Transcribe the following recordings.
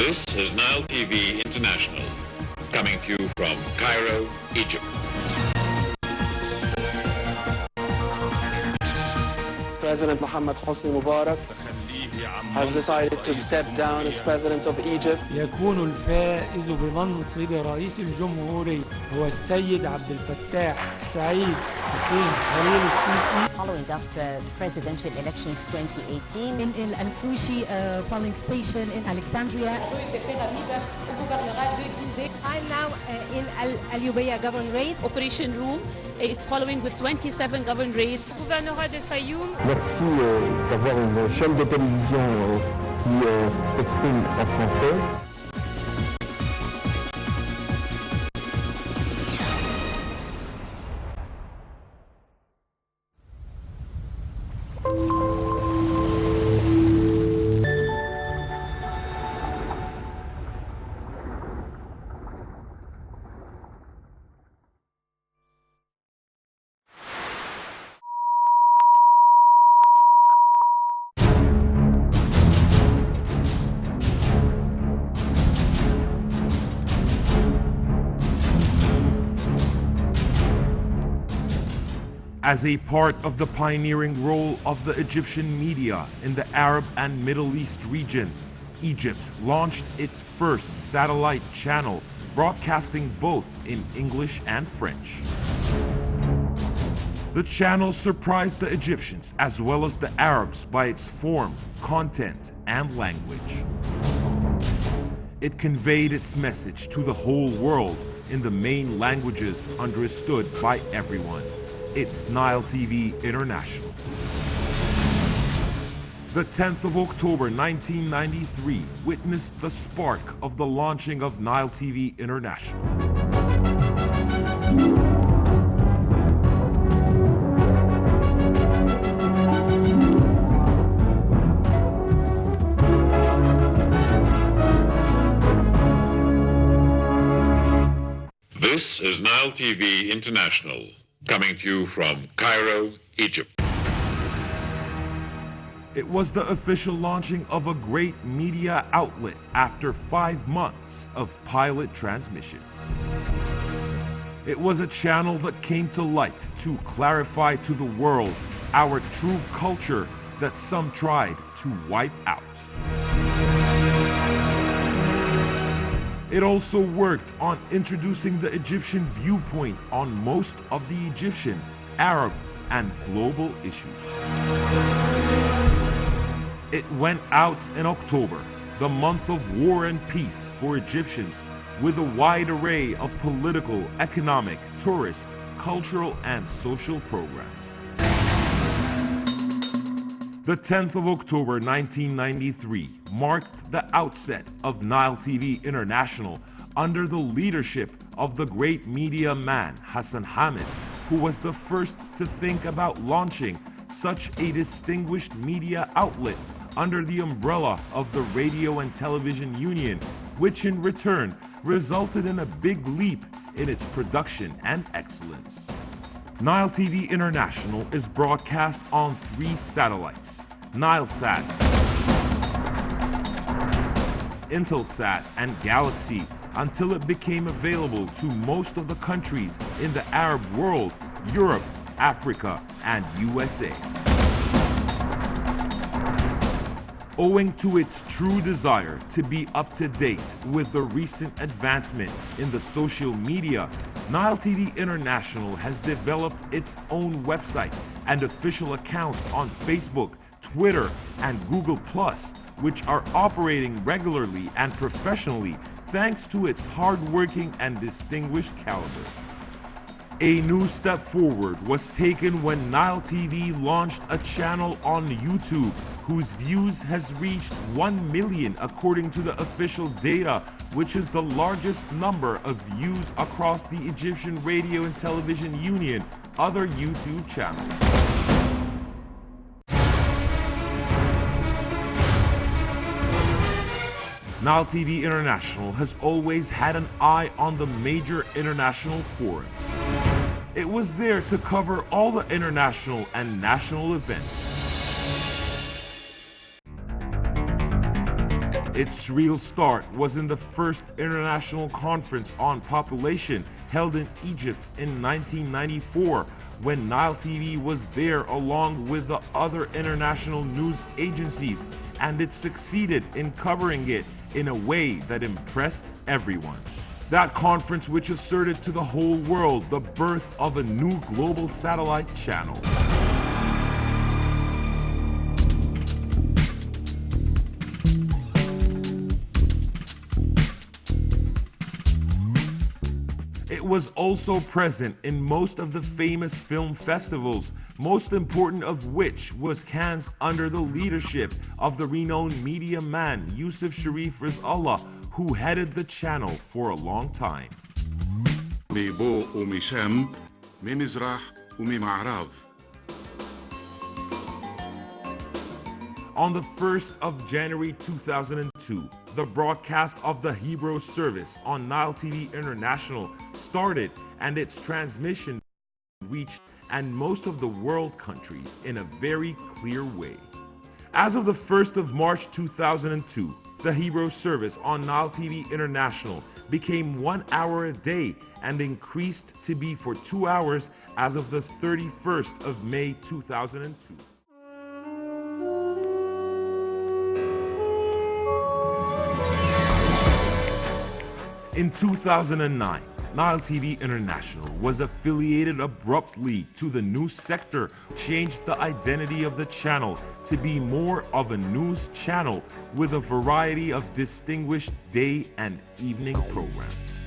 This is Nile TV International, coming to you from Cairo, Egypt. President Mohammed Hosni Mubarak has decided to step down as president of Egypt. يكون الفائز بمنصب رئيس الجمهورية هو السيد عبد الفتاح السعيد حسين خليل السيسي. Following up presidential elections 2018 in El Alfoushi polling station in Alexandria. I'm now in Al Ubeya governorate. Operation Room is following with 27 governorates. Gouvernorat de Fayoum. Merci d'avoir une chaîne de télévision qui s'exprime en français. As a part of the pioneering role of the Egyptian media in the Arab and Middle East region, Egypt launched its first satellite channel, broadcasting both in English and French. The channel surprised the Egyptians as well as the Arabs by its form, content, and language. It conveyed its message to the whole world in the main languages understood by everyone. It's Nile TV International. The 10th of October 1993 witnessed the spark of the launching of Nile TV International. This is Nile TV International, coming to you from Cairo, Egypt. It was the official launching of a great media outlet after 5 months of pilot transmission. It was a channel that came to light to clarify to the world our true culture that some tried to wipe out. It also worked on introducing the Egyptian viewpoint on most of the Egyptian, Arab, and global issues. It went out in October, the month of war and peace for Egyptians, with a wide array of political, economic, tourist, cultural, and social programs. The 10th of October 1993 marked the outset of Nile TV International under the leadership of the great media man Hassan Hamid, who was the first to think about launching such a distinguished media outlet under the umbrella of the Radio and Television Union, which in return resulted in a big leap in its production and excellence. Nile TV International is broadcast on 3 satellites: Nilesat, Intelsat, and Galaxy, until it became available to most of the countries in the Arab world, Europe, Africa, and USA. Owing to its true desire to be up to date with the recent advancement in the social media, Nile TV International has developed its own website and official accounts on Facebook, Twitter, and Google+, which are operating regularly and professionally thanks to its hardworking and distinguished calibers. A new step forward was taken when Nile TV launched a channel on YouTube whose views has reached 1 million according to the official data, which is the largest number of views across the Egyptian Radio and Television Union, other YouTube channels. Nile TV International has always had an eye on the major international forums. It was there to cover all the international and national events. Its real start was in the first international conference on population held in Egypt in 1994, when Nile TV was there along with the other international news agencies, and it succeeded in covering it in a way that impressed everyone. That conference which asserted to the whole world the birth of a new global satellite channel. It was also present in most of the famous film festivals, most important of which was Cannes under the leadership of the renowned media man Yusuf Sharif Rizallah, who headed the channel for a long time. On the 1st of January 2002, the broadcast of the Hebrew service on Nile TV International started, and its transmission reached and most of the world countries in a very clear way. As of the 1st of March 2002, the Hebrew service on Nile TV International became 1 hour a day and increased to be for 2 hours as of the 31st of May 2002. In 2009, Nile TV International was affiliated abruptly to the news sector, changed the identity of the channel to be more of a news channel with a variety of distinguished day and evening programs.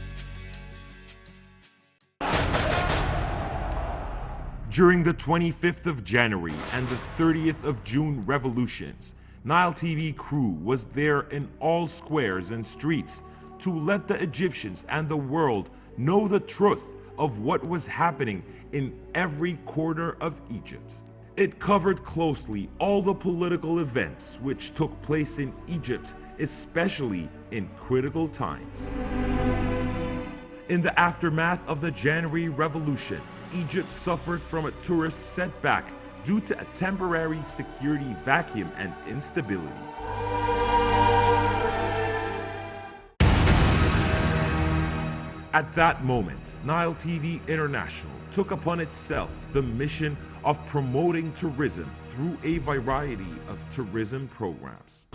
During the 25th of January and the 30th of June revolutions, Nile TV crew was there in all squares and streets to let the Egyptians and the world know the truth of what was happening in every corner of Egypt. It covered closely all the political events which took place in Egypt, especially in critical times. In the aftermath of the January Revolution, Egypt suffered from a tourist setback due to a temporary security vacuum and instability. At that moment, Nile TV International took upon itself the mission of promoting tourism through a variety of tourism programs.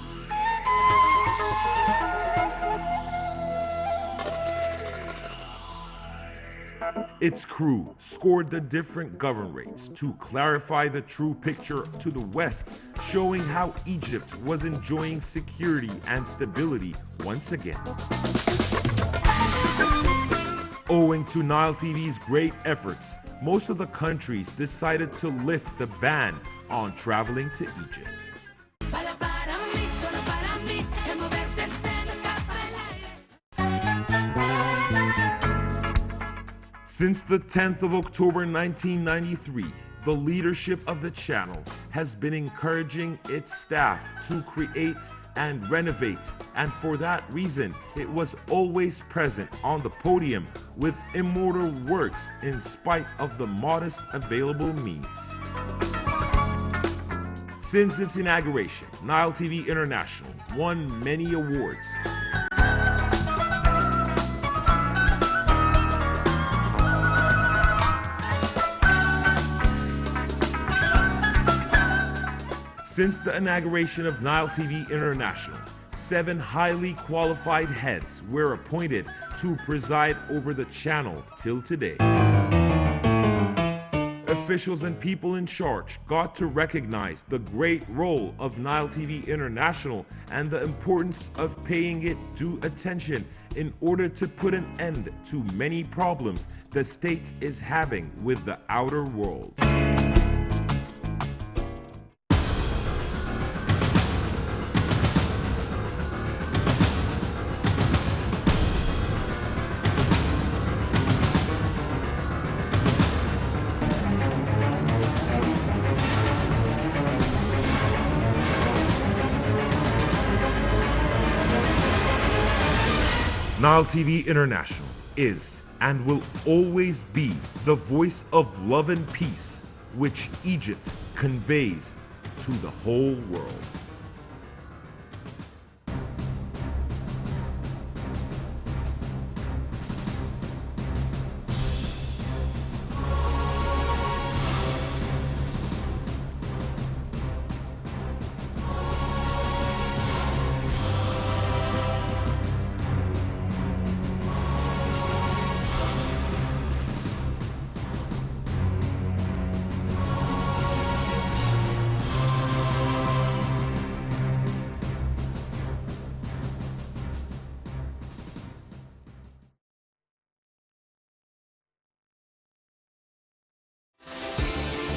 Its crew scored the different governorates to clarify the true picture to the West, showing how Egypt was enjoying security and stability once again. Owing to Nile TV's great efforts, most of the countries decided to lift the ban on traveling to Egypt. Since the 10th of October 1993, the leadership of the channel has been encouraging its staff to create and renovate, and for that reason, it was always present on the podium with immortal works in spite of the modest available means. Since its inauguration, Nile TV International won many awards. Since the inauguration of Nile TV International, 7 highly qualified heads were appointed to preside over the channel till today. Officials and people in charge got to recognize the great role of Nile TV International and the importance of paying it due attention in order to put an end to many problems the state is having with the outer world. Nile TV International is and will always be the voice of love and peace which Egypt conveys to the whole world.